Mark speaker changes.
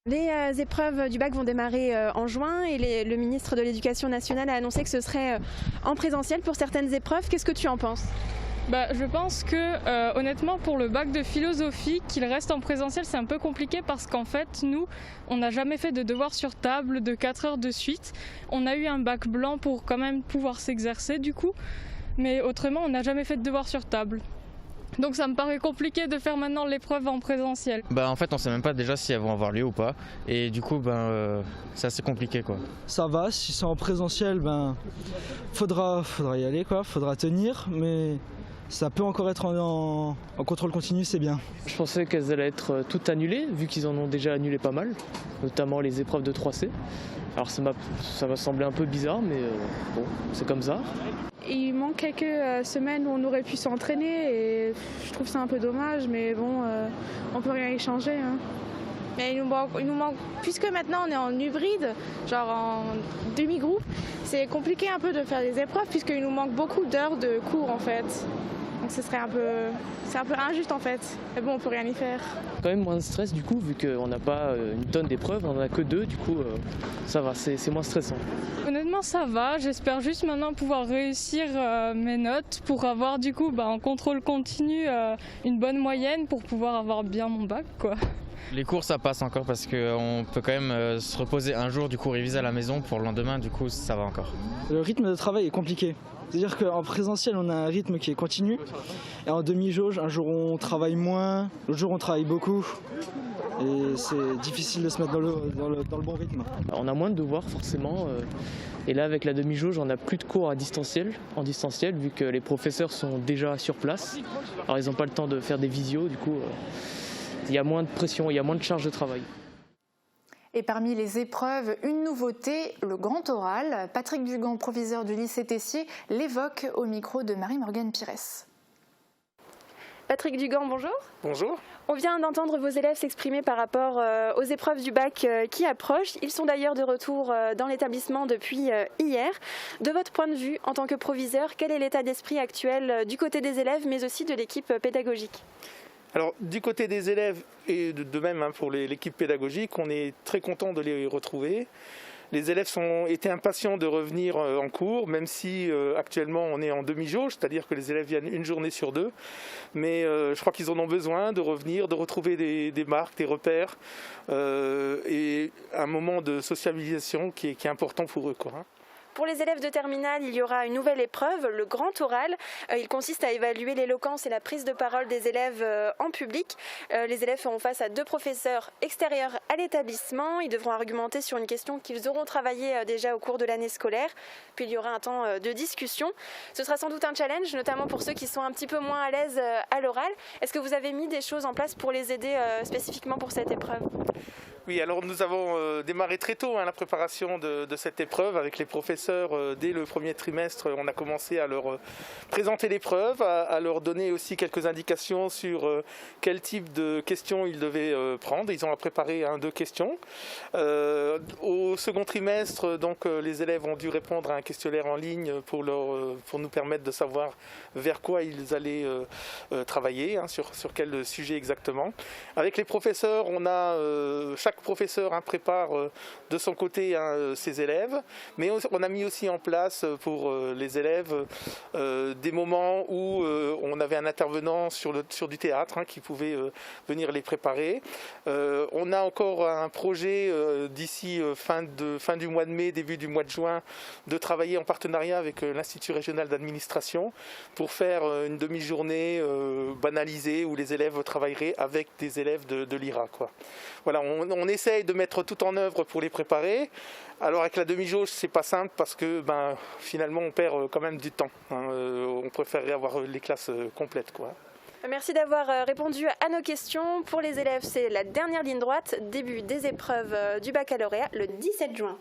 Speaker 1: Les épreuves du bac vont démarrer en juin et le ministre de l'Éducation nationale a annoncé que ce serait en présentiel pour certaines épreuves. Qu'est-ce que tu en penses ?
Speaker 2: Je pense que honnêtement pour le bac de philosophie, qu'il reste en présentiel, c'est un peu compliqué parce qu'en fait nous on n'a jamais fait de devoirs sur table de 4 heures de suite. On a eu un bac blanc pour quand même pouvoir s'exercer du coup, mais autrement on n'a jamais fait de devoirs sur table. Donc ça me paraît compliqué de faire maintenant l'épreuve en présentiel.
Speaker 3: En fait on sait même pas déjà si elles vont avoir lieu ou pas et du coup c'est assez compliqué quoi.
Speaker 4: Ça va, si c'est en présentiel faudra y aller quoi, faudra tenir, mais ça peut encore être en contrôle continu, c'est bien.
Speaker 5: Je pensais qu'elles allaient être toutes annulées vu qu'ils en ont déjà annulé pas mal, notamment les épreuves de 3C. Alors ça m'a semblé un peu bizarre mais bon c'est comme ça.
Speaker 6: Il manque quelques semaines où on aurait pu s'entraîner et je trouve ça un peu dommage, mais bon, on peut rien y changer. Hein.
Speaker 7: Mais il nous manque, puisque maintenant on est en hybride, genre en demi-groupe, c'est compliqué un peu de faire des épreuves puisqu'il nous manque beaucoup d'heures de cours en fait. Donc c'est un peu injuste en fait, mais bon on peut rien y faire.
Speaker 5: Quand même moins de stress du coup vu qu'on n'a pas une tonne d'épreuves, on en a que 2 du coup ça va, c'est moins stressant.
Speaker 2: Honnêtement ça va, j'espère juste maintenant pouvoir réussir mes notes pour avoir du coup en contrôle continu une bonne moyenne pour pouvoir avoir bien mon bac quoi.
Speaker 3: Les cours ça passe encore parce qu'on peut quand même se reposer un jour, du coup réviser à la maison pour le lendemain, du coup ça va encore.
Speaker 4: Le rythme de travail est compliqué. C'est-à-dire qu'en présentiel on a un rythme qui est continu et en demi-jauge, un jour on travaille moins, l'autre jour on travaille beaucoup et c'est difficile de se mettre dans le bon rythme.
Speaker 5: On a moins de devoirs forcément et là avec la demi-jauge on n'a plus de cours en distanciel vu que les professeurs sont déjà sur place. Alors ils n'ont pas le temps de faire des visios, du coup il y a moins de pression, il y a moins de charge de travail.
Speaker 8: Et parmi les épreuves, une nouveauté, le grand oral. Patrick Dugan, proviseur du lycée Tessier, l'évoque au micro de Marie-Morgane Pires.
Speaker 1: Patrick Dugan, bonjour.
Speaker 9: Bonjour.
Speaker 1: On vient d'entendre vos élèves s'exprimer par rapport aux épreuves du bac qui approchent. Ils sont d'ailleurs de retour dans l'établissement depuis hier. De votre point de vue, en tant que proviseur, quel est l'état d'esprit actuel du côté des élèves, mais aussi de l'équipe pédagogique ?
Speaker 9: Alors du côté des élèves et de même pour l'équipe pédagogique, on est très content de les retrouver. Les élèves étaient impatients de revenir en cours, même si actuellement on est en demi-jauge, c'est-à-dire que les élèves viennent une journée sur 2. Mais je crois qu'ils en ont besoin de revenir, de retrouver des marques, des repères et un moment de socialisation qui est important pour eux, quoi.
Speaker 1: Pour les élèves de terminale, il y aura une nouvelle épreuve, le grand oral. Il consiste à évaluer l'éloquence et la prise de parole des élèves en public. Les élèves feront face à 2 professeurs extérieurs à l'établissement. Ils devront argumenter sur une question qu'ils auront travaillée déjà au cours de l'année scolaire. Puis il y aura un temps de discussion. Ce sera sans doute un challenge, notamment pour ceux qui sont un petit peu moins à l'aise à l'oral. Est-ce que vous avez mis des choses en place pour les aider spécifiquement pour cette épreuve ?
Speaker 9: Oui, alors nous avons démarré très tôt la préparation de cette épreuve avec les professeurs. Dès le premier trimestre, on a commencé à leur présenter l'épreuve, à leur donner aussi quelques indications sur quel type de questions ils devaient prendre. Ils ont préparé 2 questions. Au second trimestre, donc, les élèves ont dû répondre à un questionnaire en ligne pour nous permettre de savoir vers quoi ils allaient travailler, sur quel sujet exactement. Avec les professeurs, on a chaque professeur prépare de son côté ses élèves, mais on a mis aussi en place pour les élèves des moments où on avait un intervenant sur du théâtre qui pouvait venir les préparer. On a encore un projet d'ici fin du mois de mai, début du mois de juin, de travailler en partenariat avec l'Institut régional d'administration pour faire une demi-journée banalisée où les élèves travailleraient avec des élèves de l'IRA, quoi. Voilà, on essaye de mettre tout en œuvre pour les préparer. Alors avec la demi-jauge, c'est pas simple parce que finalement on perd quand même du temps. On préférerait avoir les classes complètes, quoi.
Speaker 1: Merci d'avoir répondu à nos questions. Pour les élèves, c'est la dernière ligne droite, début des épreuves du baccalauréat le 17 juin.